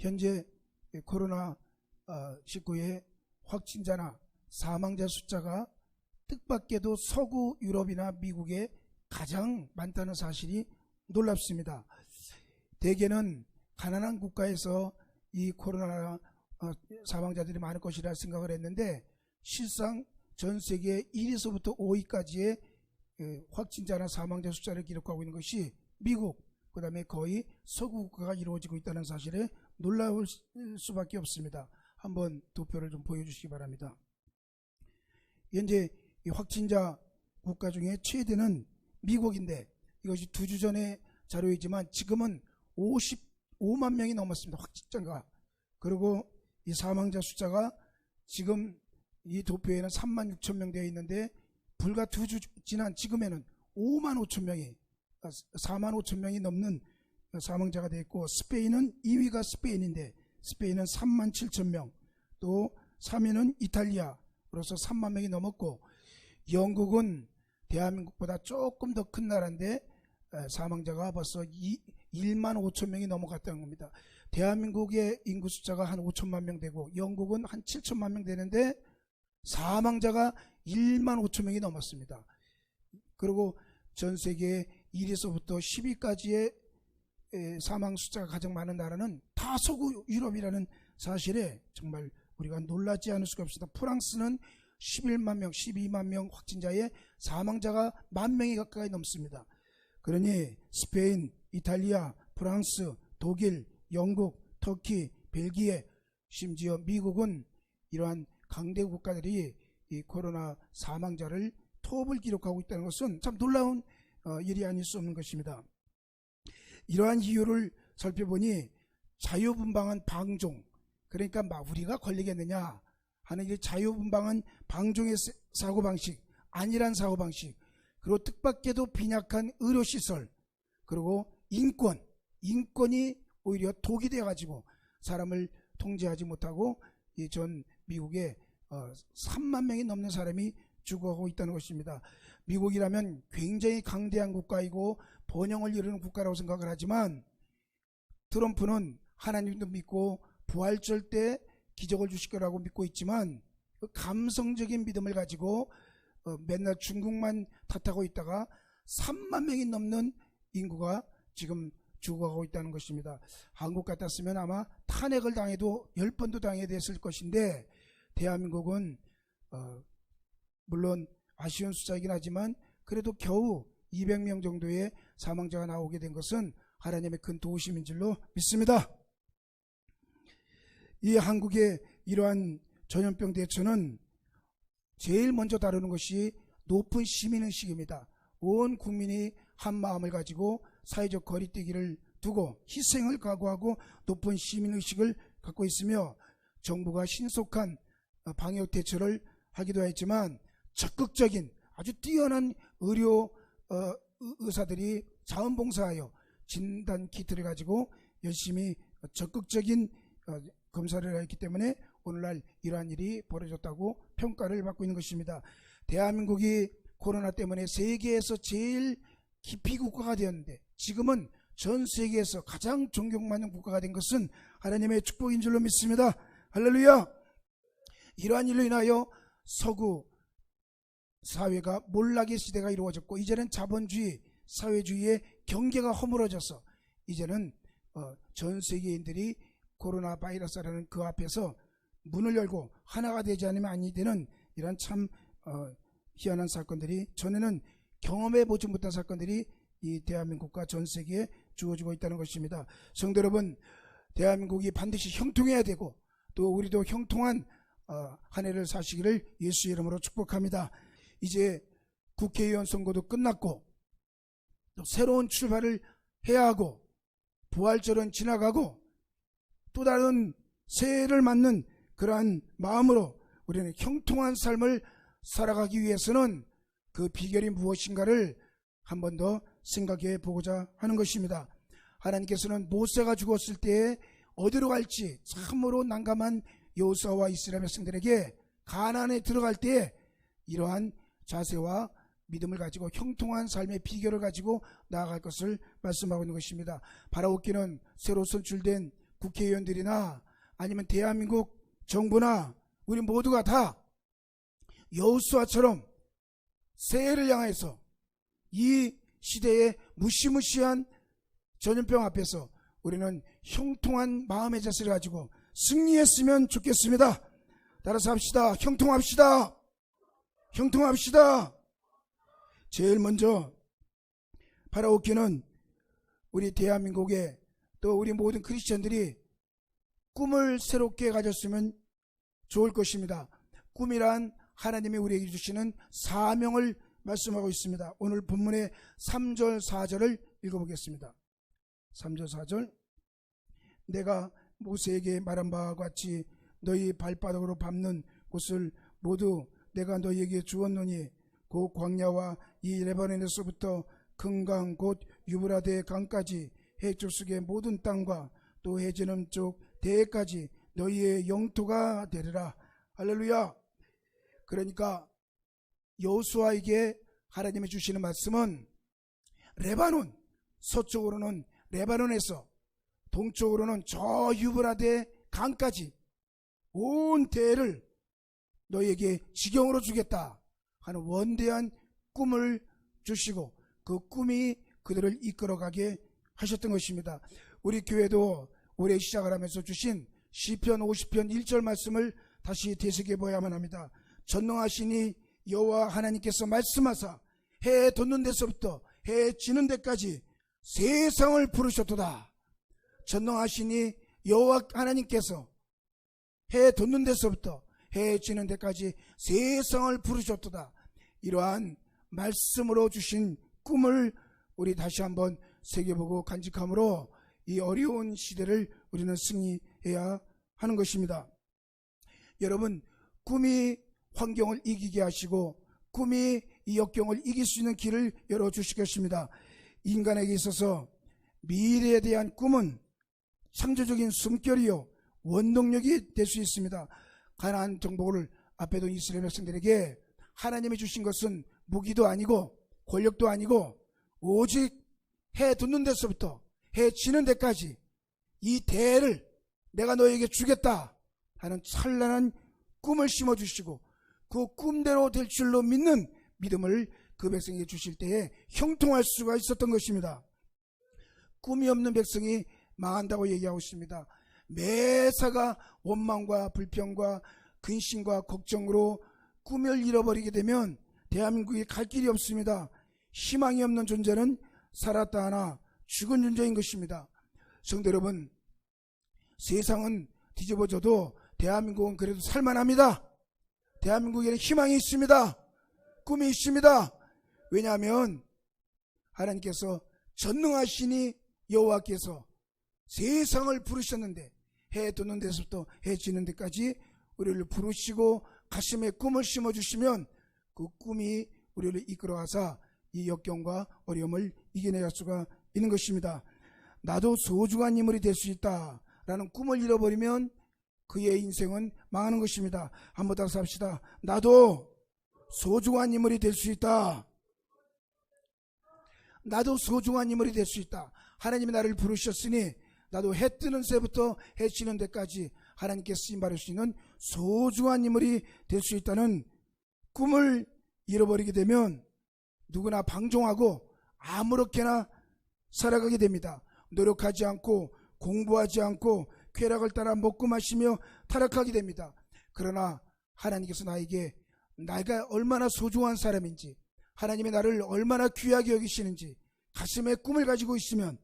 현재 코로나19의 확진자나 사망자 숫자가 뜻밖에도 서구 유럽이나 미국에 가장 많다는 사실이 놀랍습니다. 대개는 가난한 국가에서 이 코로나 사망자들이 많을 것이라 생각을 했는데, 실상 전 세계 1위서부터 5위까지의 확진자나 사망자 숫자를 기록하고 있는 것이 미국, 그 다음에 거의 서구 국가가 이루어지고 있다는 사실에 놀라울 수밖에 없습니다. 한번 도표를 좀 보여주시기 바랍니다. 현재 이 확진자 국가 중에 최대는 미국인데, 이것이 2주 전의 자료이지만 지금은 55만 명이 넘었습니다. 확진자가. 그리고 이 사망자 숫자가 지금 이 도표에는 3만 6천 명 되어 있는데, 불과 2주 지난 지금에는 5만 5천 명이 4만 5천 명이 넘는 사망자가 되어 있고, 스페인은 2위가 스페인인데 스페인은 3만 7천 명, 또 3위는 이탈리아로서 3만 명이 넘었고, 영국은 대한민국보다 조금 더 큰 나라인데 사망자가 벌써 1만 5천 명이 넘어갔다는 겁니다. 대한민국의 인구 숫자가 한 5천만 명 되고 영국은 한 7천만 명 되는데 사망자가 1만 5천 명이 넘었습니다. 그리고 전 세계 1위서부터 10위까지의 사망 숫자가 가장 많은 나라는 다 서구 유럽이라는 사실에 정말 우리가 놀라지 않을 수가 없습니다. 프랑스는 11만 명, 12만 명 확진자의 사망자가 1만 명이 가까이 넘습니다. 그러니 스페인, 이탈리아, 프랑스, 독일, 영국, 터키, 벨기에, 심지어 미국은 이러한 강대 국가들이 이 코로나 사망자를 톱을 기록하고 있다는 것은 참 놀라운 일이 아닐 수 없는 것입니다. 이러한 이유를 살펴보니 자유분방한 방종, 그러니까 우리가 걸리겠느냐 하는 이 자유분방한 방종의 사고방식, 안일한 사고방식, 그리고 뜻밖에도 빈약한 의료시설, 그리고 인권이 오히려 독이 되어가지고 사람을 통제하지 못하고 이 전 미국에 3만 명이 넘는 사람이 죽어가고 있다는 것입니다. 미국이라면 굉장히 강대한 국가이고 번영을 이루는 국가라고 생각을 하지만, 트럼프는 하나님도 믿고 부활절 때 기적을 주실 거라고 믿고 있지만, 그 감성적인 믿음을 가지고 맨날 중국만 탓하고 있다가 3만 명이 넘는 인구가 지금 죽어가고 있다는 것입니다. 한국 같았으면 아마 탄핵을 당해도 10번도 당해야 됐을 것인데, 대한민국은 물론 아쉬운 숫자이긴 하지만 그래도 겨우 200명 정도의 사망자가 나오게 된 것은 하나님의 큰 도우심인 줄로 믿습니다. 이 한국의 이러한 전염병 대처는 제일 먼저 다루는 것이 높은 시민의식입니다. 온 국민이 한 마음을 가지고 사회적 거리두기를 두고 희생을 각오하고 높은 시민의식을 갖고 있으며, 정부가 신속한 방역 대처를 하기도 했지만 적극적인 아주 뛰어난 의사들이 자원봉사하여 진단 키트를 가지고 열심히 적극적인 검사를 했기 때문에 오늘날 이러한 일이 벌어졌다고 평가를 받고 있는 것입니다. 대한민국이 코로나 때문에 세계에서 제일 기피 국가가 되었는데 지금은 전 세계에서 가장 존경받는 국가가 된 것은 하나님의 축복인 줄로 믿습니다. 할렐루야. 이러한 일로 인하여 서구 사회가 몰락의 시대가 이루어졌고, 이제는 자본주의, 사회주의의 경계가 허물어져서 이제는 전 세계인들이 코로나 바이러스라는 그 앞에서 문을 열고 하나가 되지 않으면 아니 되는 이런 참 희한한 사건들이, 전에는 경험해보지 못한 사건들이 이 대한민국과 전 세계에 주어지고 있다는 것입니다. 성도 여러분, 대한민국이 반드시 형통해야 되고 또 우리도 형통한 한 해를 사시기를 예수 이름으로 축복합니다. 이제 국회의원 선거도 끝났고 또 새로운 출발을 해야 하고, 부활절은 지나가고 또 다른 새해를 맞는 그러한 마음으로 우리는 형통한 삶을 살아가기 위해서는 그 비결이 무엇인가를 한 번 더 생각해 보고자 하는 것입니다. 하나님께서는 모세가 죽었을 때 어디로 갈지 참으로 난감한 여호수아와 이스라엘 백성들에게 가나안에 들어갈 때 이러한 자세와 믿음을 가지고 형통한 삶의 비결을 가지고 나아갈 것을 말씀하고 있는 것입니다. 바라옵기는 새로 선출된 국회의원들이나 아니면 대한민국 정부나 우리 모두가 다 여호수아처럼 새해를 향해서 이 시대의 무시무시한 전염병 앞에서 우리는 형통한 마음의 자세를 가지고 승리했으면 좋겠습니다. 따라서 합시다. 형통합시다. 형통합시다. 제일 먼저 바라옵기는 우리 대한민국에 또 우리 모든 크리스천들이 꿈을 새롭게 가졌으면 좋을 것입니다. 꿈이란 하나님이 우리에게 주시는 사명을 말씀하고 있습니다. 오늘 본문의 3절 4절을 읽어보겠습니다. 3절 4절 내가 모세에게 말한 바와 같이 너희 발바닥으로 밟는 곳을 모두 내가 너희에게 주었노니 그 광야와 이 레바논에서부터 큰 강 곧 유브라데 강까지 해줄속의 모든 땅과 또 해지는 쪽 대해까지 너희의 영토가 되리라. 할렐루야. 그러니까 여호수아에게 하나님이 주시는 말씀은 레바논, 서쪽으로는 레바논에서 동쪽으로는 저 유브라데 강까지 온 대를 너희에게 지경으로 주겠다 하는 원대한 꿈을 주시고 그 꿈이 그들을 이끌어가게 하셨던 것입니다. 우리 교회도 올해 시작을 하면서 주신 시편 50편 1절 말씀을 다시 되새겨 보아야만 합니다. 전능하시니 여호와 하나님께서 말씀하사 해 돋는 데서부터 해 지는 데까지 세상을 부르셨도다. 전능하시니 여호와 하나님께서 해 돋는 데서부터 해 지는 데까지 세상을 부르셨도다. 이러한 말씀으로 주신 꿈을 우리 다시 한번 새겨보고 간직함으로 이 어려운 시대를 우리는 승리해야 하는 것입니다. 여러분, 꿈이 환경을 이기게 하시고 꿈이 이 역경을 이길 수 있는 길을 열어주실 것입니다. 인간에게 있어서 미래에 대한 꿈은 창조적인 숨결이요 원동력이 될 수 있습니다. 가나안 정복을 앞에 둔 이스라엘 백성들에게 하나님이 주신 것은 무기도 아니고 권력도 아니고 오직 해 돋는 데서부터 해 지는 데까지 이 대를 내가 너에게 주겠다 하는 찬란한 꿈을 심어주시고 그 꿈대로 될 줄로 믿는 믿음을 그 백성에게 주실 때에 형통할 수가 있었던 것입니다. 꿈이 없는 백성이 망한다고 얘기하고 있습니다. 매사가 원망과 불평과 근심과 걱정으로 꿈을 잃어버리게 되면 대한민국에 갈 길이 없습니다. 희망이 없는 존재는 살았다 하나 죽은 존재인 것입니다. 성도 여러분, 세상은 뒤집어져도 대한민국은 그래도 살만합니다. 대한민국에는 희망이 있습니다. 꿈이 있습니다. 왜냐하면 하나님께서 전능하시니 여호와께서 세상을 부르셨는데 해 돋는 데서부터 해 지는 데까지 우리를 부르시고 가슴에 꿈을 심어주시면 그 꿈이 우리를 이끌어가서 이 역경과 어려움을 이겨낼 수가 있는 것입니다. 나도 소중한 인물이 될 수 있다라는 꿈을 잃어버리면 그의 인생은 망하는 것입니다. 한번 다시 합시다. 나도 소중한 인물이 될 수 있다. 나도 소중한 인물이 될 수 있다. 하나님이 나를 부르셨으니 나도 해 뜨는 새부터 해 지는 데까지 하나님께 쓰임받을 수 있는 소중한 인물이 될 수 있다는 꿈을 잃어버리게 되면 누구나 방종하고 아무렇게나 살아가게 됩니다. 노력하지 않고 공부하지 않고 쾌락을 따라 먹고 마시며 타락하게 됩니다. 그러나 하나님께서 나에게 내가 얼마나 소중한 사람인지, 하나님이 나를 얼마나 귀하게 여기시는지 가슴에 꿈을 가지고 있으면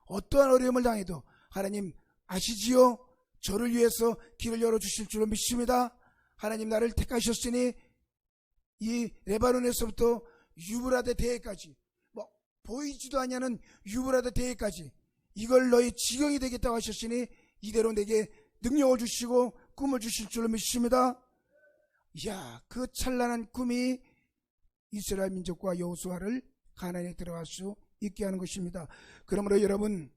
어떠한 어려움을 당해도 하나님 아시지요? 저를 위해서 길을 열어주실 줄로 믿습니다. 하나님 나를 택하셨으니 이 레바논에서부터 유브라데 대해까지, 보이지도 않냐는 유브라데 대해까지 이걸 너희 지경이 되겠다고 하셨으니 이대로 내게 능력을 주시고 꿈을 주실 줄로 믿습니다. 이야, 그 찬란한 꿈이 이스라엘 민족과 여호수아를 가나안에 들어갈 수 있게 하는 것입니다. 그러므로 여러분,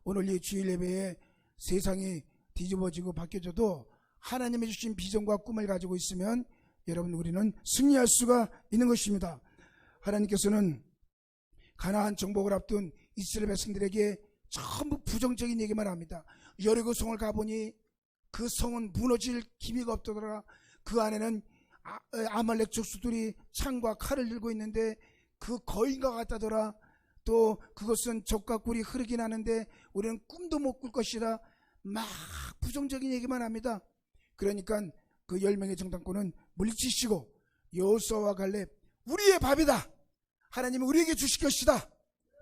오늘 이 주일 예배에 세상이 뒤집어지고 바뀌어져도 하나님이 주신 비전과 꿈을 가지고 있으면 여러분 우리는 승리할 수가 있는 것입니다. 하나님께서는 가나안 정복을 앞둔 이스라엘 백성들에게 전부 부정적인 얘기만 합니다. 여리고 성을 가보니 그 성은 무너질 기미가 없더라. 그 안에는 아말렉 족수들이 창과 칼을 들고 있는데 그 거인과 같다더라. 또 그것은 적과 꿀이 흐르긴 하는데 우리는 꿈도 못 꿀 것이라. 막 부정적인 얘기만 합니다. 그러니까 그 10명의 정탐꾼은 물리치시고 여호수아와 갈렙, 우리의 밥이다, 하나님은 우리에게 주실 것이다,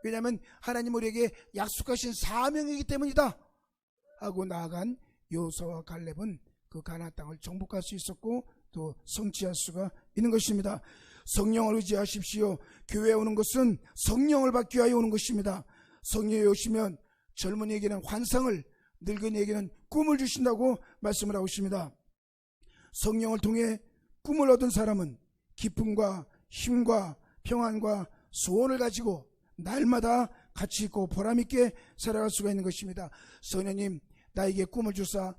왜냐하면 하나님 우리에게 약속하신 사명이기 때문이다 하고 나아간 여호수아와 갈렙은 그 가나안 땅을 정복할 수 있었고 또 성취할 수가 있는 것입니다. 성령을 의지하십시오. 교회에 오는 것은 성령을 받기 위하여 오는 것입니다. 성령이 오시면 젊은이에게는 환상을, 늙은이에게는 꿈을 주신다고 말씀을 하고 있습니다. 성령을 통해 꿈을 얻은 사람은 기쁨과 힘과 평안과 소원을 가지고 날마다 가치 있고 보람 있게 살아갈 수가 있는 것입니다. 성령님, 나에게 꿈을 주사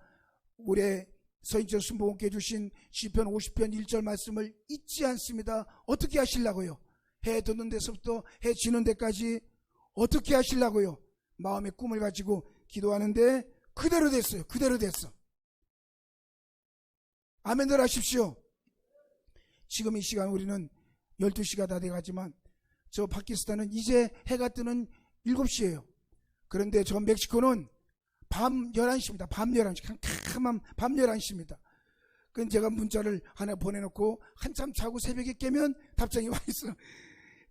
올해 서인천 순복음교회 주신 시편 50편 1절 말씀을 잊지 않습니다. 어떻게 하시려고요? 해 돋는 데서부터 해 지는 데까지 어떻게 하시려고요? 마음의 꿈을 가지고 기도하는데 그대로 됐어요. 그대로 됐어. 아멘들 하십시오. 지금 이 시간 우리는 12시가 다 돼가지만 저 파키스탄은 이제 해가 뜨는 7시예요. 그런데 저 멕시코는 밤 11시입니다. 밤 11시. 캄캄한 밤 11시입니다. 그래서 제가 문자를 하나 보내놓고 한참 자고 새벽에 깨면 답장이 와 있어요.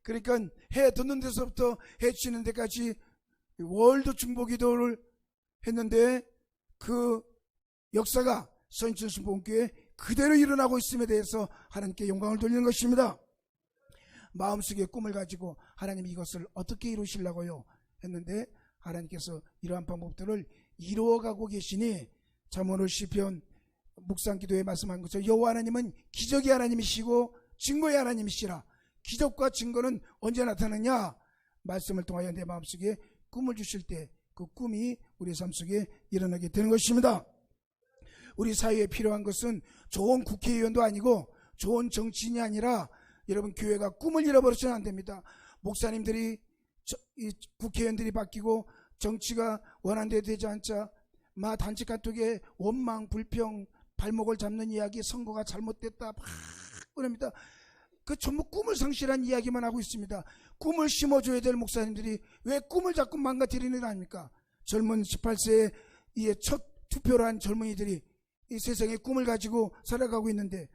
그러니까 해 돋는 데서부터 해 지는 데까지 월드 중보기도를 했는데 그 역사가 서인천 순복음교회 그대로 일어나고 있음에 대해서 하나님께 영광을 돌리는 것입니다. 마음속에 꿈을 가지고 하나님 이것을 어떻게 이루시려고요 했는데 하나님께서 이러한 방법들을 이루어가고 계시니 참 오늘 시편 묵상 기도에 말씀한 것처럼 여호와 하나님은 기적의 하나님이시고 증거의 하나님이시라. 기적과 증거는 언제 나타나냐? 말씀을 통하여 내 마음속에 꿈을 주실 때 그 꿈이 우리 삶 속에 일어나게 되는 것입니다. 우리 사회에 필요한 것은 좋은 국회의원도 아니고 좋은 정치인이 아니라 여러분 교회가 꿈을 잃어버려서는 안 됩니다. 목사님들이 국회의원들이 바뀌고 정치가 원한대로 되지 않자 마 단체 카톡에 원망 불평 발목을 잡는 이야기, 선거가 잘못됐다 막 그럽니다. 그 전부 꿈을 상실한 이야기만 하고 있습니다. 꿈을 심어줘야 될 목사님들이 왜 꿈을 자꾸 망가뜨리는 거 아닙니까? 젊은 18세에 첫 투표를 한 젊은이들이 이 세상에 꿈을 가지고 살아가고 있는데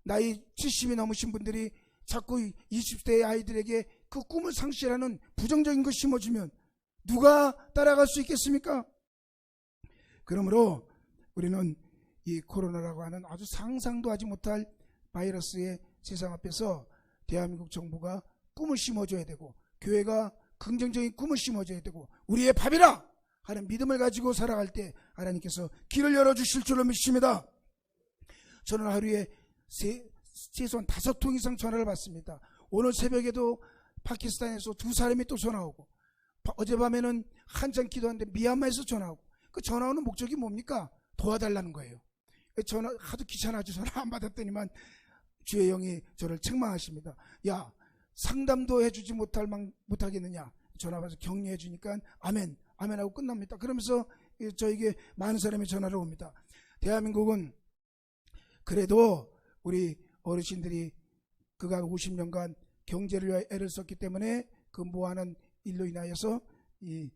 나이 70이 넘으신 분들이 자꾸 20대의 아이들에게 그 꿈을 상실하는 부정적인 걸 심어주면 누가 따라갈 수 있겠습니까? 그러므로 우리는 이 코로나라고 하는 아주 상상도 하지 못할 바이러스의 세상 앞에서 대한민국 정부가 꿈을 심어줘야 되고 교회가 긍정적인 꿈을 심어줘야 되고 우리의 밥이라 하는 믿음을 가지고 살아갈 때 하나님께서 길을 열어주실 줄로 믿습니다. 저는 하루에 최소한 5통 이상 전화를 받습니다. 오늘 새벽에도 파키스탄에서 2사람이 또 전화 오고 어젯밤에는 한참 기도하는데 미얀마에서 전화 오고 그 전화 오는 목적이 뭡니까? 도와달라는 거예요. 전화 하도 귀찮아서 전화 안 받았더니만 주의 영이 저를 책망하십니다. 야, 상담도 해주지 못하겠느냐? 전화 받아서 격려해 주니까 아멘, 아멘하고 끝납니다. 그러면서 저에게 많은 사람이 전화를 옵니다. 대한민국은 그래도 우리 어르신들이 그간 50년간 경제를 위해 애를 썼기 때문에 그 모아놓은 일로 인하여서 이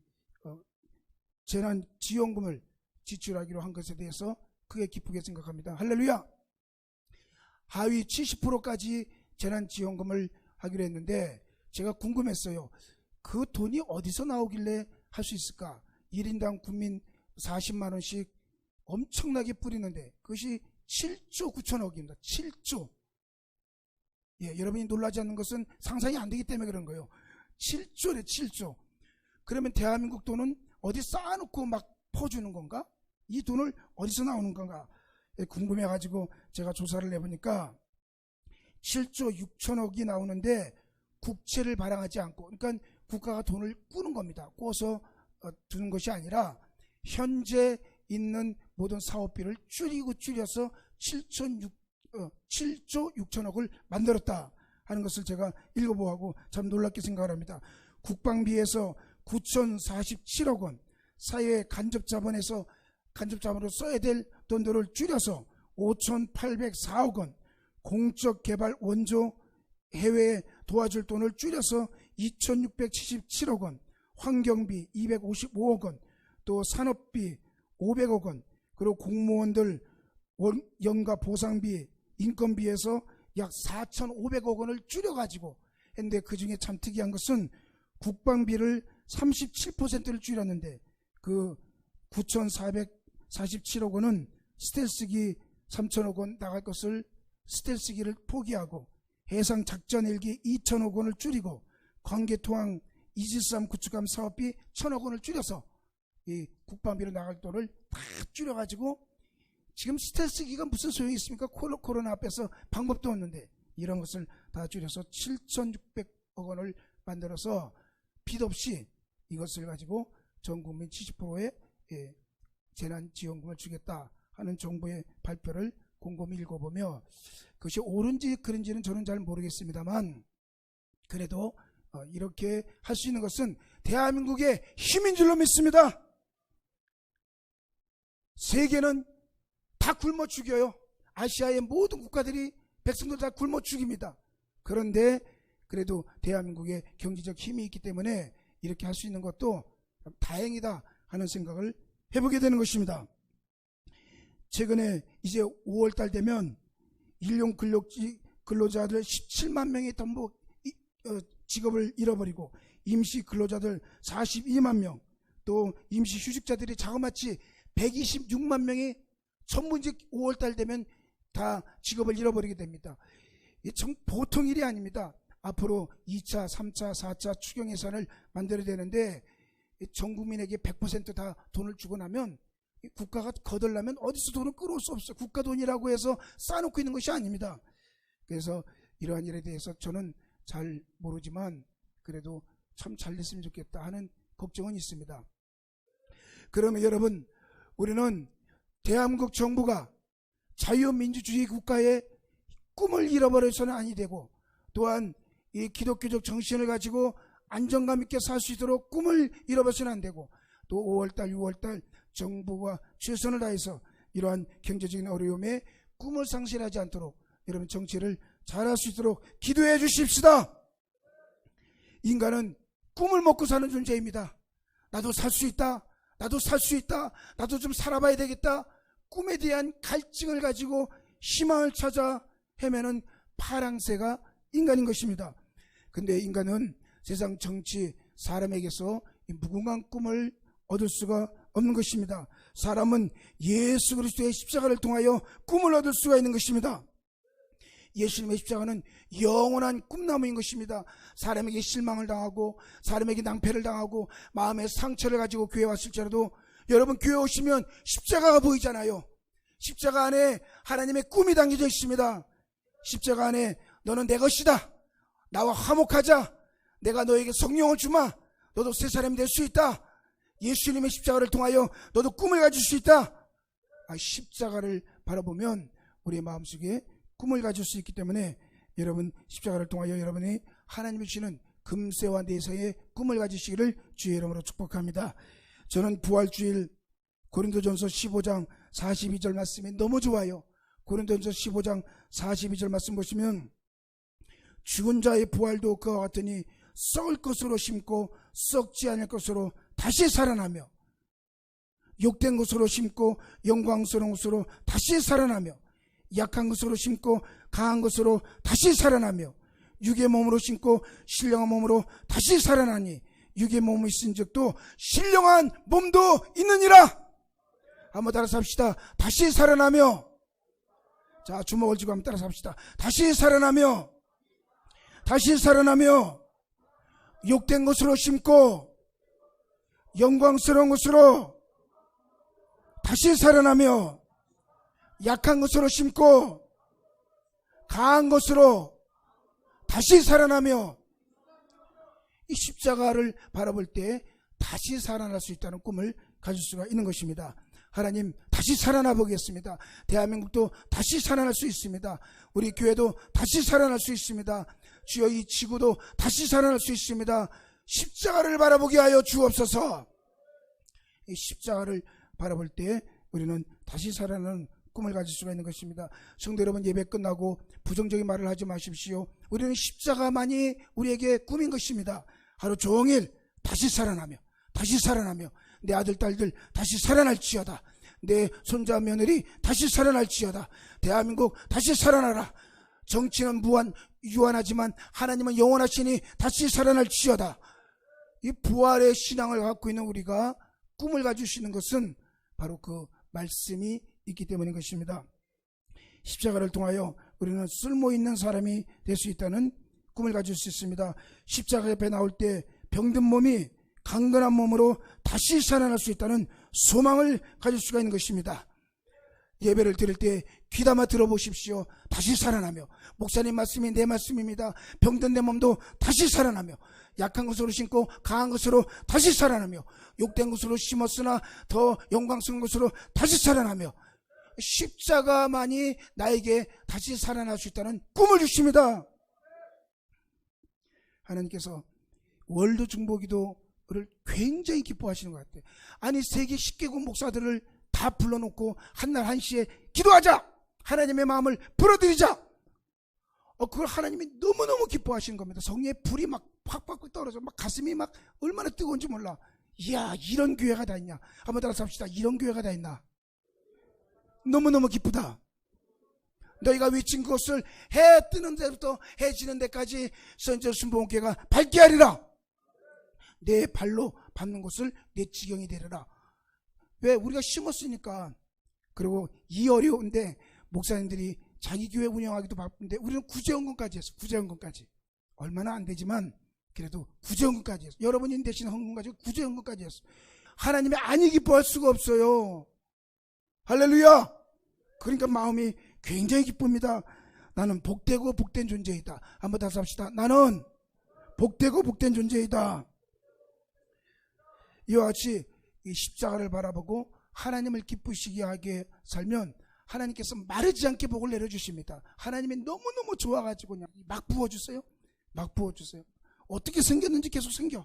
재난지원금을 지출하기로 한 것에 대해서 크게 기쁘게 생각합니다. 할렐루야. 하위 70%까지 재난지원금을 하기로 했는데 제가 궁금했어요. 그 돈이 어디서 나오길래 할 수 있을까? 1인당 국민 40만 원씩 엄청나게 뿌리는데 그것이 7조 9천억입니다. 7조. 예, 여러분이 놀라지 않는 것은 상상이 안 되기 때문에 그런 거예요. 7조래 7조. 그러면 대한민국 돈은 어디 쌓아놓고 막 퍼주는 건가? 이 돈을 어디서 나오는 건가? 궁금해가지고 제가 조사를 해보니까 7조 6천억이 나오는데 국채를 발행하지 않고, 그러니까 국가가 돈을 꾸는 겁니다. 꿔서 두는 것이 아니라 현재 있는 모든 사업비를 줄여서 7조 6천억을 만들었다 하는 것을 제가 읽어보고 참 놀랍게 생각을 합니다. 국방비에서 9,047억 원, 사회 간접자본으로 써야 될 돈들을 줄여서 5,804억 원, 공적개발 원조 해외에 도와줄 돈을 줄여서 2,677억 원, 환경비 255억 원, 또 산업비 500억 원, 그리고 공무원들 연가 보상비, 인건비에서 약 4,500억 원을 줄여가지고 했는데, 그 중에 참 특이한 것은 국방비를 37%를 줄였는데 그 9,447억 원은 스텔스기 3,000억 원 나갈 것을 스텔스기를 포기하고 해상 작전 헬기 2,000억 원을 줄이고 관계토항 이지스함 구축함 사업비 1,000억 원을 줄여서 이 국방비로 나갈 돈을 다 줄여가지고, 지금 스텔스기가 무슨 소용이 있습니까? 코로나 앞에서 방법도 없는데 이런 것을 다 줄여서 7,600억 원을 만들어서 빚 없이 이것을 가지고 전 국민 70%의 재난지원금을 주겠다 하는 정부의 발표를 곰곰이 읽어보며, 그것이 옳은지 그른지는 저는 잘 모르겠습니다만, 그래도 이렇게 할 수 있는 것은 대한민국의 힘인 줄로 믿습니다. 세계는 다 굶어 죽여요. 아시아의 모든 국가들이 백성들 다 굶어 죽입니다. 그런데 그래도 대한민국의 경제적 힘이 있기 때문에 이렇게 할 수 있는 것도 다행이다 하는 생각을 해보게 되는 것입니다. 최근에 이제 5월달 되면 일용 근로자들 17만 명이 전부 직업을 잃어버리고, 임시 근로자들 42만 명, 또 임시 휴직자들이 자그마치 126만 명이 전부 이제 5월달 되면 다 직업을 잃어버리게 됩니다. 이게 참 보통 일이 아닙니다. 앞으로 2차, 3차, 4차 추경 예산을 만들어야 되는데 전 국민에게 100% 다 돈을 주고 나면 국가가 거덜나면 어디서 돈을 끌어올 수 없어요. 국가 돈이라고 해서 쌓아놓고 있는 것이 아닙니다. 그래서 이러한 일에 대해서 저는 잘 모르지만 그래도 참 잘 됐으면 좋겠다 하는 걱정은 있습니다. 그러면 여러분, 우리는 대한민국 정부가 자유민주주의 국가의 꿈을 잃어버려서는 아니 되고, 또한 이 기독교적 정신을 가지고 안정감 있게 살 수 있도록 꿈을 잃어버려서는 안 되고, 또 5월달 6월달 정부가 최선을 다해서 이러한 경제적인 어려움에 꿈을 상실하지 않도록 여러분 정치를 잘할 수 있도록 기도해 주십시다. 인간은 꿈을 먹고 사는 존재입니다. 나도 살 수 있다, 나도 살 수 있다, 나도 좀 살아봐야 되겠다, 꿈에 대한 갈증을 가지고 희망을 찾아 헤매는 파랑새가 인간인 것입니다. 근데 인간은 세상 정치 사람에게서 이 무궁한 꿈을 얻을 수가 없는 것입니다. 사람은 예수 그리스도의 십자가를 통하여 꿈을 얻을 수가 있는 것입니다. 예수님의 십자가는 영원한 꿈나무인 것입니다. 사람에게 실망을 당하고 사람에게 낭패를 당하고 마음의 상처를 가지고 교회 왔을지라도 여러분, 교회 오시면 십자가가 보이잖아요. 십자가 안에 하나님의 꿈이 담겨져 있습니다. 십자가 안에 너는 내 것이다, 나와 화목하자, 내가 너에게 성령을 주마, 너도 새 사람이 될 수 있다, 예수님의 십자가를 통하여 너도 꿈을 가질 수 있다. 십자가를 바라보면 우리의 마음속에 꿈을 가질 수 있기 때문에 여러분, 십자가를 통하여 여러분이 하나님이 주시는 금세와 내세의 꿈을 가지시기를 주의 이름으로 축복합니다. 저는 부활주일 고린도전서 15장 42절 말씀이 너무 좋아요. 고린도전서 15장 42절 말씀 보시면, 죽은 자의 부활도 그와 같으니 썩을 것으로 심고 썩지 않을 것으로 다시 살아나며, 욕된 것으로 심고 영광스러운 것으로 다시 살아나며, 약한 것으로 심고 강한 것으로 다시 살아나며, 육의 몸으로 심고 신령한 몸으로 다시 살아나니 육의 몸이 있은 적도 신령한 몸도 있느니라. 한번 따라서 합시다. 다시 살아나며. 자, 주먹을 쥐고 한번 따라서 합시다. 다시 살아나며, 다시 살아나며, 욕된 것으로 심고 영광스러운 것으로 다시 살아나며, 약한 것으로 심고 강한 것으로 다시 살아나며, 이 십자가를 바라볼 때 다시 살아날 수 있다는 꿈을 가질 수가 있는 것입니다. 하나님, 다시 살아나 보겠습니다. 대한민국도 다시 살아날 수 있습니다. 우리 교회도 다시 살아날 수 있습니다. 주여, 이 지구도 다시 살아날 수 있습니다. 십자가를 바라보게 하여 주옵소서. 이 십자가를 바라볼 때 우리는 다시 살아나는 꿈을 가질 수가 있는 것입니다. 성도 여러분, 예배 끝나고 부정적인 말을 하지 마십시오. 우리는 십자가만이 우리에게 꿈인 것입니다. 하루 종일 다시 살아나며 내 아들 딸들 다시 살아날지어다. 내 손자 며느리 다시 살아날지어다. 대한민국 다시 살아나라. 정치는 유한하지만 하나님은 영원하시니 다시 살아날지어다. 이 부활의 신앙을 갖고 있는 우리가 꿈을 가지시는 것은 바로 그 말씀이 있기 때문인 것입니다. 십자가를 통하여 우리는 쓸모있는 사람이 될 수 있다는 꿈을 가질 수 있습니다. 십자가 옆에 나올 때 병든 몸이 강건한 몸으로 다시 살아날 수 있다는 소망을 가질 수가 있는 것입니다. 예배를 드릴 때 귀담아 들어보십시오. 다시 살아나며, 목사님 말씀이 내 말씀입니다. 병든 내 몸도 다시 살아나며, 약한 것으로 심고 강한 것으로 다시 살아나며, 욕된 것으로 심었으나 더 영광스러운 것으로 다시 살아나며, 십자가만이 나에게 다시 살아날 수 있다는 꿈을 주십니다. 하나님께서 월드 중보기도를 굉장히 기뻐하시는 것 같아요. 아니, 세계 10개국 목사들을 다 불러놓고 한날 한시에 기도하자, 하나님의 마음을 불어들이자, 그걸 하나님이 너무너무 기뻐하시는 겁니다. 성령의 불이 막 팍팍 떨어져, 막 가슴이 막 얼마나 뜨거운지 몰라. 이야, 이런 교회가 다 있냐. 한번 따라서 합시다. 이런 교회가 다 있나. 너무너무 기쁘다. 너희가 외친 것을 해 뜨는 데부터 해 지는 데까지 선지자 순복음교회가 밝게 하리라. 내 발로 밟는 것을 내 지경이 되리라. 왜? 우리가 심었으니까. 그리고 이 어려운데 목사님들이 자기 교회 운영하기도 바쁜데 우리는 구제헌금까지 했어. 구제헌금까지. 얼마나 안 되지만 그래도 구제헌금까지 했어. 여러분이 대신 헌금 가지고 구제헌금까지 했어. 하나님이 아니 기뻐할 수가 없어요. 할렐루야. 그러니까 마음이 굉장히 기쁩니다. 나는 복되고 복된 존재이다. 한번 다시 합시다. 나는 복되고 복된 존재이다. 이와 같이 이 십자가를 바라보고 하나님을 기쁘시게 하게 살면 하나님께서 마르지 않게 복을 내려주십니다. 하나님이 너무너무 좋아가지고 그냥 막 부어주세요. 막 부어주세요. 어떻게 생겼는지 계속 생겨.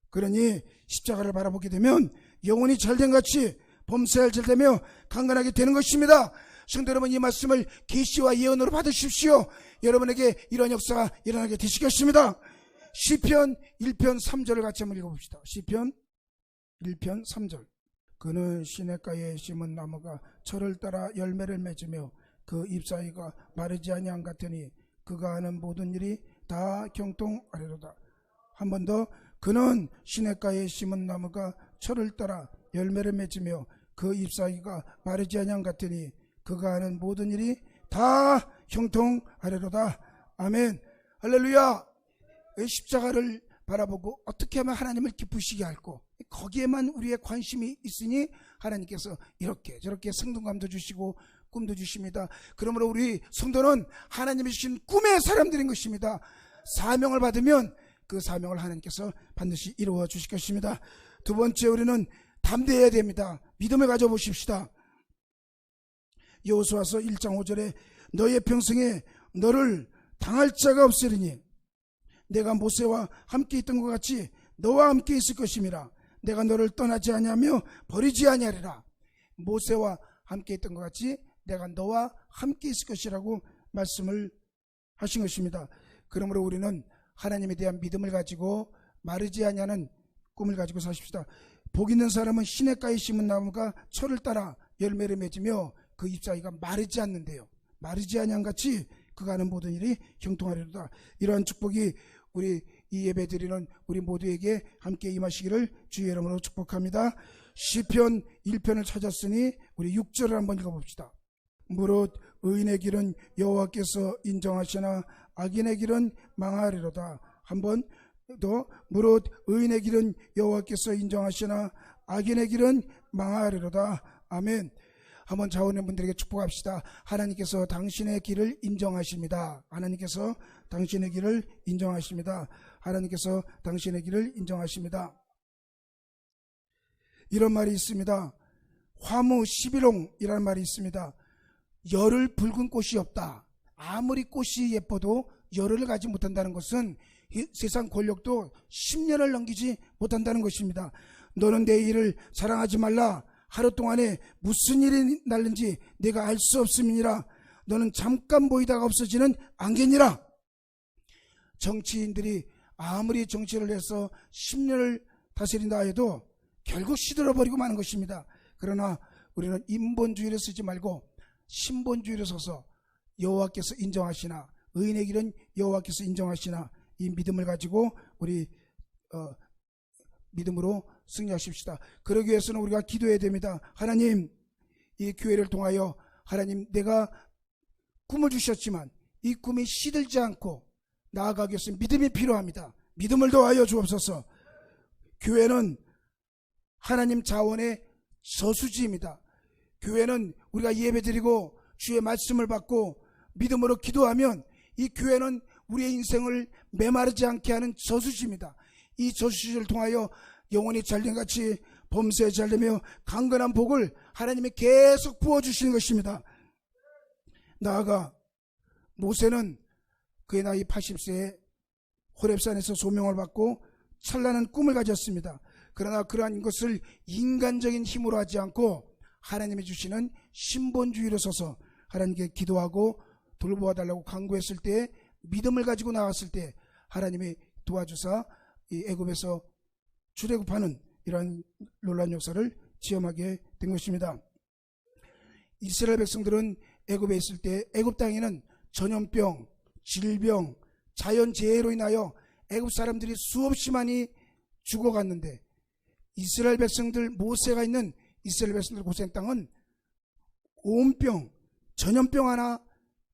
그러니 십자가를 바라보게 되면 영혼이 잘된 같이 범사에 잘되며 강건하게 되는 것입니다. 성도 여러분, 이 말씀을 계시와 예언으로 받으십시오. 여러분에게 이런 역사가 일어나게 되시겠습니다. 시편 1편 3절을 같이 한번 읽어봅시다. 시편 1편 3절. 그는 시냇가에 심은 나무가 철을 따라 열매를 맺으며 그 잎사이가 마르지 아니한 같으니 그가 하는 모든 일이 다 경통하리로다. 한 번 더. 그는 시냇가에 심은 나무가 철을 따라 열매를 맺으며 그 잎사이가 마르지 아니한 같으니 그가 하는 모든 일이 다 형통하리로다. 아멘. 할렐루야. 십자가를 바라보고 어떻게 하면 하나님을 기쁘시게 할고, 거기에만 우리의 관심이 있으니 하나님께서 이렇게 저렇게 생동감도 주시고 꿈도 주십니다. 그러므로 우리 성도는 하나님이 주신 꿈의 사람들인 것입니다. 사명을 받으면 그 사명을 하나님께서 반드시 이루어 주실 것입니다. 두 번째, 우리는 담대해야 됩니다. 믿음을 가져보십시다. 여호수아서 1장 5절에 너의 평생에 너를 당할 자가 없으리니 내가 모세와 함께 있던 것 같이 너와 함께 있을 것임이라. 내가 너를 떠나지 아니하며 버리지 아니하리라. 모세와 함께 있던 것 같이 내가 너와 함께 있을 것이라고 말씀을 하신 것입니다. 그러므로 우리는 하나님에 대한 믿음을 가지고 마르지 아니하는 꿈을 가지고 사십시다. 복 있는 사람은 시냇가에 심은 나무가 철을 따라 열매를 맺으며 그 잎사이가 마르지 않는데요. 마르지 아니한 같이 그가 하는 모든 일이 형통하리로다. 이러한 축복이 우리 이 예배 드리는 우리 모두에게 함께 임하시기를 주의 이름으로 축복합니다. 시편 1편을 찾았으니 우리 6절을 한번 읽어봅시다. 무릇 의인의 길은 여호와께서 인정하시나 악인의 길은 망하리로다. 한번 더. 무릇 의인의 길은 여호와께서 인정하시나 악인의 길은 망하리로다. 아멘. 한번 좌우는 분들에게 축복합시다. 하나님께서 당신의 길을 인정하십니다. 하나님께서 당신의 길을 인정하십니다. 하나님께서 당신의 길을 인정하십니다. 이런 말이 있습니다. 화무 11홍이라는 말이 있습니다. 열을 붉은 꽃이 없다. 아무리 꽃이 예뻐도 열을 가지 못한다는 것은 세상 권력도 10년을 넘기지 못한다는 것입니다. 너는 내 일을 자랑하지 말라. 하루 동안에 무슨 일이 날는지 내가 알 수 없음이니라. 너는 잠깐 보이다가 없어지는 안개니라. 정치인들이 아무리 정치를 해서 10년을 다스린다 해도 결국 시들어버리고 마는 것입니다. 그러나 우리는 인본주의를 쓰지 말고 신본주의를 써서 여호와께서 인정하시나, 의인의 길은 여호와께서 인정하시나, 이 믿음을 가지고 우리 믿음으로 승리하십시다. 그러기 위해서는 우리가 기도해야 됩니다. 하나님, 이 교회를 통하여 하나님, 내가 꿈을 주셨지만 이 꿈이 시들지 않고 나아가기 위해서 믿음이 필요합니다. 믿음을 더하여 주옵소서. 교회는 하나님 자원의 저수지입니다. 교회는 우리가 예배드리고 주의 말씀을 받고 믿음으로 기도하면 이 교회는 우리의 인생을 메마르지 않게 하는 저수지입니다. 이 저수지를 통하여 영혼이 잘됨같이 범사에 잘되며 강건한 복을 하나님이 계속 부어주시는 것입니다. 나아가 모세는 그의 나이 80세에 호렙산에서 소명을 받고 찬란한 꿈을 가졌습니다. 그러나 그러한 것을 인간적인 힘으로 하지 않고 하나님이 주시는 신본주의로 서서 하나님께 기도하고 돌보아달라고 간구했을 때, 믿음을 가지고 나왔을 때 하나님이 도와주사 이 애굽에서 출애굽하는 이러한 놀라운 역사를 체험하게 된 것입니다. 이스라엘 백성들은 애굽에 있을 때 애굽 땅에는 전염병, 질병, 자연재해로 인하여 애굽 사람들이 수없이 많이 죽어갔는데, 이스라엘 백성들, 모세가 있는 이스라엘 백성들 고생 땅은 온병, 전염병 하나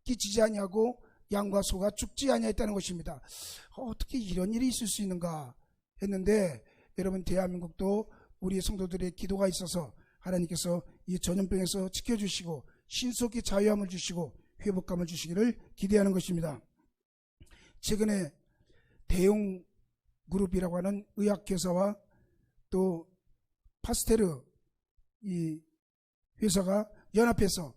끼치지 아니하고 양과 소가 죽지 아니하였다는 것입니다. 어떻게 이런 일이 있을 수 있는가 했는데, 여러분, 대한민국도 우리 성도들의 기도가 있어서 하나님께서 이 전염병에서 지켜주시고 신속히 자유함을 주시고 회복감을 주시기를 기대하는 것입니다. 최근에 대웅 그룹이라고 하는 의학회사와 또 파스테르 이 회사가 연합해서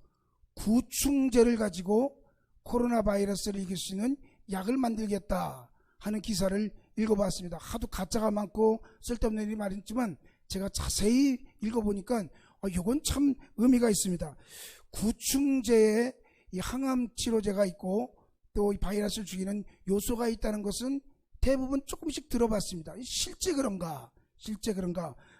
구충제를 가지고 코로나 바이러스를 이길 수 있는 약을 만들겠다 하는 기사를 읽어봤습니다. 하도 가짜가 많고 쓸데없는 일이 많았지만 제가 자세히 읽어보니까 이건 참 의미가 있습니다. 구충제에 이 항암 치료제가 있고 또 이 바이러스를 죽이는 요소가 있다는 것은 대부분 조금씩 들어봤습니다. 실제 그런가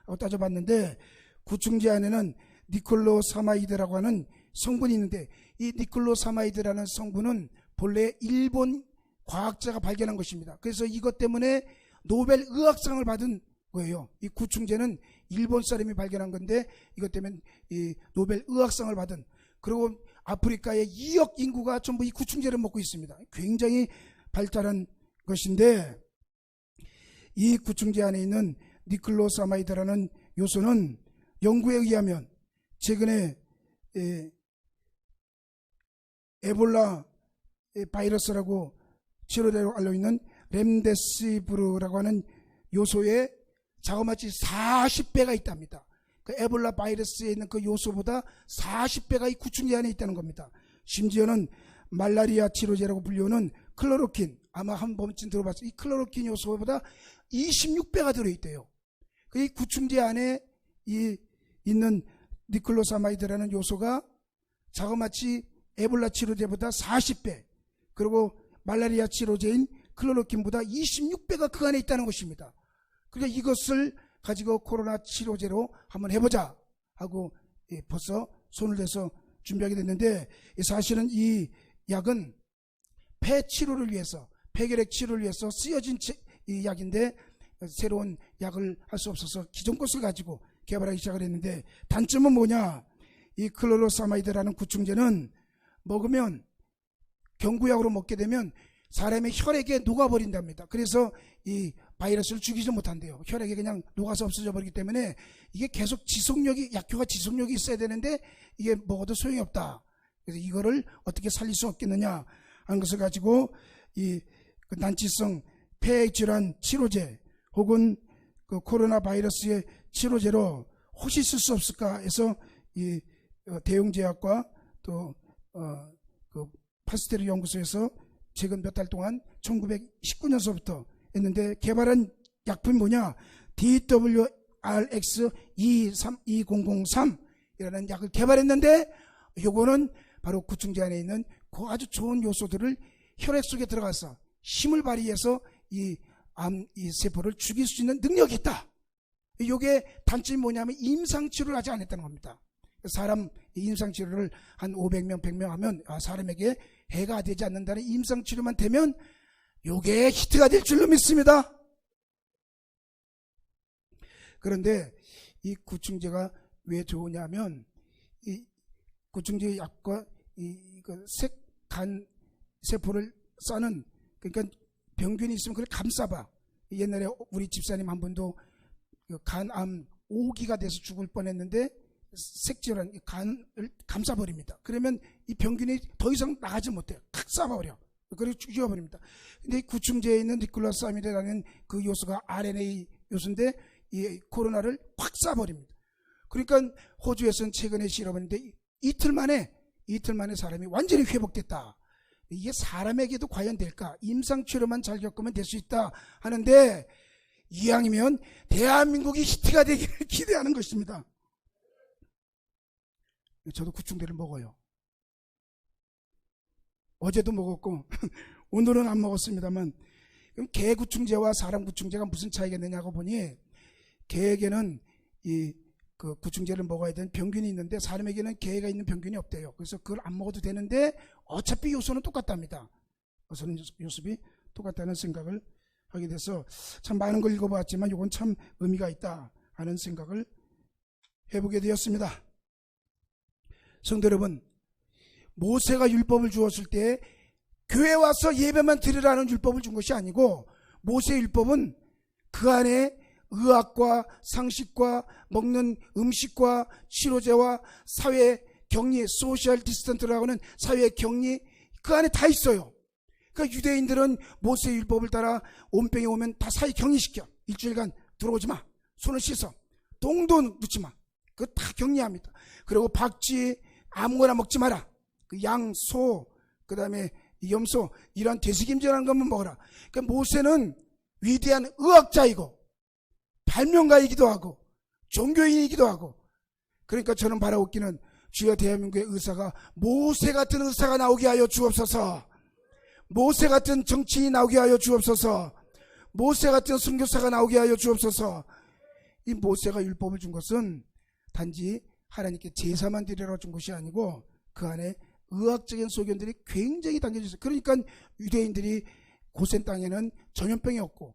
하고 따져봤는데, 구충제 안에는 니콜로사마이드라고 하는 성분이 있는데, 이 니콜로사마이드라는 성분은 본래 일본 과학자가 발견한 것입니다. 그래서 이것 때문에 노벨 의학상을 받은 거예요. 이 구충제는 일본 사람이 발견한 건데 이것 때문에 이 노벨 의학상을 받은, 그리고 아프리카의 2억 인구가 전부 이 구충제를 먹고 있습니다. 굉장히 발달한 것인데, 이 구충제 안에 있는 니클로사마이드라는 요소는 연구에 의하면 최근에 에볼라 바이러스라고 치료제로 알려있는 렘데시비르라고 하는 요소에 자그마치 40배가 있답니다. 그 에볼라 바이러스에 있는 그 요소보다 40배가 이 구충제 안에 있다는 겁니다. 심지어는 말라리아 치료제라고 불리우는 클로로킨, 아마 한 번쯤 들어봤어요. 이 클로로킨 요소보다 26배가 들어있대요. 이 구충제 안에 있는 니클로사마이드라는 요소가 자그마치 에볼라 치료제보다 40배, 그리고 말라리아 치료제인 클로로킨보다 26배가 그 안에 있다는 것입니다. 그러니까 이것을 가지고 코로나 치료제로 한번 해보자 하고 벌써 손을 대서 준비하게 됐는데, 사실은 이 약은 폐 치료를 위해서, 폐결핵 치료를 위해서 쓰여진 이 약인데, 새로운 약을 할 수 없어서 기존 것을 가지고 개발하기 시작을 했는데, 단점은 뭐냐, 이 클로로사마이드라는 구충제는 먹으면, 경구약으로 먹게 되면 사람의 혈액에 녹아버린답니다. 그래서 이 바이러스를 죽이지 못한대요. 혈액에 그냥 녹아서 없어져 버리기 때문에 이게 계속 지속력이, 약효가 지속력이 있어야 되는데 이게 먹어도 소용이 없다. 그래서 이거를 어떻게 살릴 수 없겠느냐 하는 것을 가지고 이 난치성 폐질환 치료제 혹은 그 코로나 바이러스의 치료제로 혹시 쓸 수 없을까 해서 이 대웅제약과 또 그 파스테르 연구소에서 최근 몇 달 동안 1919년서부터 했는데, 개발한 약품이 뭐냐, DWR RX2003이라는 약을 개발했는데, 요거는 바로 구충제 안에 있는 그 아주 좋은 요소들을 혈액 속에 들어가서 힘을 발휘해서 이 세포를 죽일 수 있는 능력이 있다. 요게 단점이 뭐냐면 임상치료를 아직 안 했다는 겁니다. 사람 임상치료를 한 500명, 100명 하면 사람에게 해가 되지 않는다는 임상치료만 되면 요게 히트가 될 줄로 믿습니다. 그런데 이 구충제가 왜 좋으냐면, 이 구충제 약과 간 세포를 싸는, 그러니까 병균이 있으면 그걸 감싸봐. 옛날에 우리 집사님 한 분도 간암 5기가 돼서 죽을 뻔했는데 색질한 간을 감싸버립니다. 그러면 이 병균이 더 이상 나가지 못해요. 칵 쏴버려. 그리고 죽여버립니다. 근데 이 구충제에 있는 니클로사미드라는 그 요소가 RNA 요소인데 이 코로나를 확 쏴버립니다. 그러니까 호주에서는 최근에 실험했는데 이틀 만에 사람이 완전히 회복됐다. 이게 사람에게도 과연 될까? 임상치료만 잘 겪으면 될 수 있다 하는데, 이왕이면 대한민국이 히트가 되기를 기대하는 것입니다. 저도 구충제를 먹어요. 어제도 먹었고 오늘은 안 먹었습니다만, 그럼 개 구충제와 사람 구충제가 무슨 차이가 있느냐고 보니, 개에게는 그 구충제를 먹어야 되는 병균이 있는데 사람에게는 개가 있는 병균이 없대요. 그래서 그걸 안 먹어도 되는데 어차피 요소는 똑같답니다. 요소비 똑같다는 생각을 하게 돼서 참 많은 걸 읽어봤지만 이건 참 의미가 있다 하는 생각을 해보게 되었습니다. 성도 여러분, 모세가 율법을 주었을 때 교회 와서 예배만 드리라는 율법을 준 것이 아니고, 모세의 율법은 그 안에 의학과 상식과 먹는 음식과 치료제와 사회 격리, 소셜 디스턴트라고 하는 사회 격리, 그 안에 다 있어요. 그러니까 유대인들은 모세의 율법을 따라 온병이 오면 다 사회 격리시켜. 일주일간 들어오지 마, 손을 씻어, 똥도 묻지 마, 그거 다 격리합니다. 그리고 박쥐 아무거나 먹지 마라. 그 양, 소, 그 다음에 염소, 이런 되새김질하는 것만 먹어라. 그러니까 모세는 위대한 의학자이고 발명가이기도 하고 종교인이기도 하고, 그러니까 저는 바라옵기는 주여 대한민국의 의사가 모세 같은 의사가 나오게 하여 주옵소서. 모세 같은 정치인이 나오게 하여 주옵소서. 모세 같은 선교사가 나오게 하여 주옵소서. 이 모세가 율법을 준 것은 단지 하나님께 제사만 드리라고 준 것이 아니고 그 안에 의학적인 소견들이 굉장히 담겨져 있어요. 그러니까 유대인들이 고센 땅에는 전염병이 없고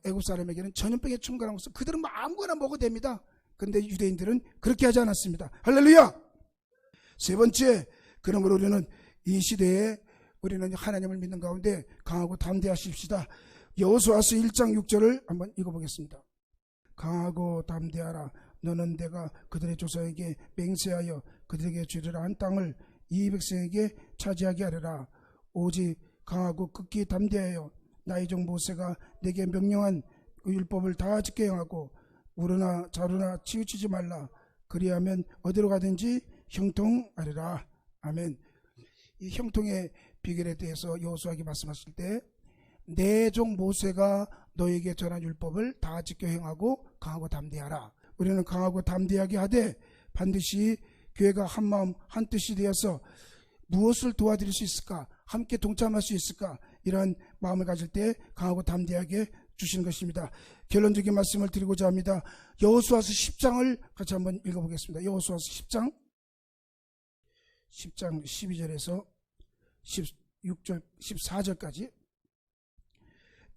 애국 사람에게는 전염병에 충분한 것은 그들은 아무거나 먹어도 됩니다. 그런데 유대인들은 그렇게 하지 않았습니다. 할렐루야. 세 번째, 그러므로 우리는 이 시대에 우리는 하나님을 믿는 가운데 강하고 담대하십시다. 여호수아서 1장 6절을 한번 읽어보겠습니다. 강하고 담대하라. 너는 내가 그들의 조상에게 맹세하여 그들에게 주리라 한 땅을 이 백성에게 차지하게 하리라. 오직 강하고 극히 담대하여 나의 종 모세가 내게 명령한 그 율법을 다 지켜 행하고 우르나 자루나 치우치지 말라. 그리하면 어디로 가든지 형통하리라. 아멘. 이 형통의 비결에 대해서 여호수아에게 말씀하실 때, 내 종 모세가 너에게 전한 율법을 다 지켜 행하고 강하고 담대하라. 우리는 강하고 담대하게 하되 반드시 교회가 한 마음 한 뜻이 되어서 무엇을 도와드릴 수 있을까, 함께 동참할 수 있을까, 이런 마음을 가질 때 강하고 담대하게 주시는 것입니다. 결론적인 말씀을 드리고자 합니다. 여호수아서 10장을 같이 한번 읽어보겠습니다. 여호수아서 10장 12절에서 16절 14절까지.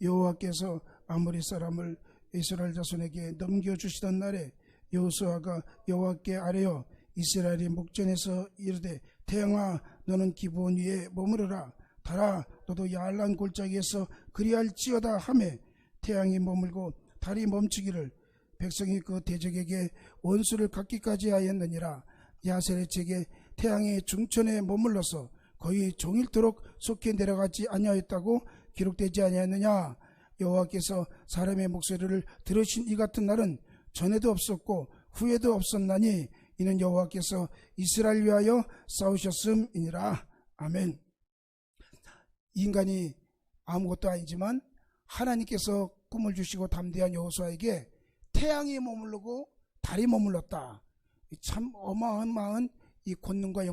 여호와께서 아모리 사람을 이스라엘 자손에게 넘겨주시던 날에 여호수아가 여호와께 아뢰어 이스라엘이 목전에서 이르되, 태양아 너는 기브온 위에 머무르라. 달아 너도 야알란 골짜기에서 그리할지어다 하매, 태양이 머물고 달이 멈추기를 백성이 그 대적에게 원수를 갚기까지 하였느니라. 야셀의 책에 태양이 중천에 머물러서 거의 종일토록 속히 내려가지 아니하였다고 기록되지 아니하였느냐. 여호와께서 사람의 목소리를 들으신 이 같은 날은 전에도 없었고 후에도 없었나니 이는 여호와께서 이스라엘 위하여 싸우셨음이니라. 아멘. 인간이 아무것도 아니지만 하나님께서 꿈을 주시고 담대한 여호수아에게 태양이 머무르고 달이 머물렀다. 참 어마어마한 이 권능과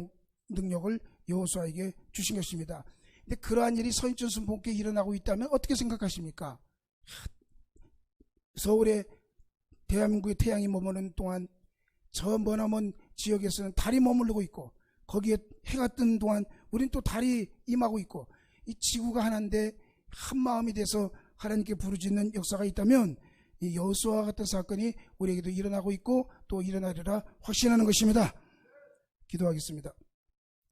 능력을 여호수아에게 주신 것입니다. 근데 그러한 일이 서인천 순복음교회에 일어나고 있다면 어떻게 생각하십니까? 서울에 대한민국의 태양이 머무르는 동안 저 머나먼 지역에서는 달이 머무르고 있고, 거기에 해가 뜨는 동안 우린 또 달이 임하고 있고, 이 지구가 하나인데 한 마음이 돼서 하나님께 부르짖는 역사가 있다면 이 여호수아와 같은 사건이 우리에게도 일어나고 있고 또 일어나리라 확신하는 것입니다. 기도하겠습니다.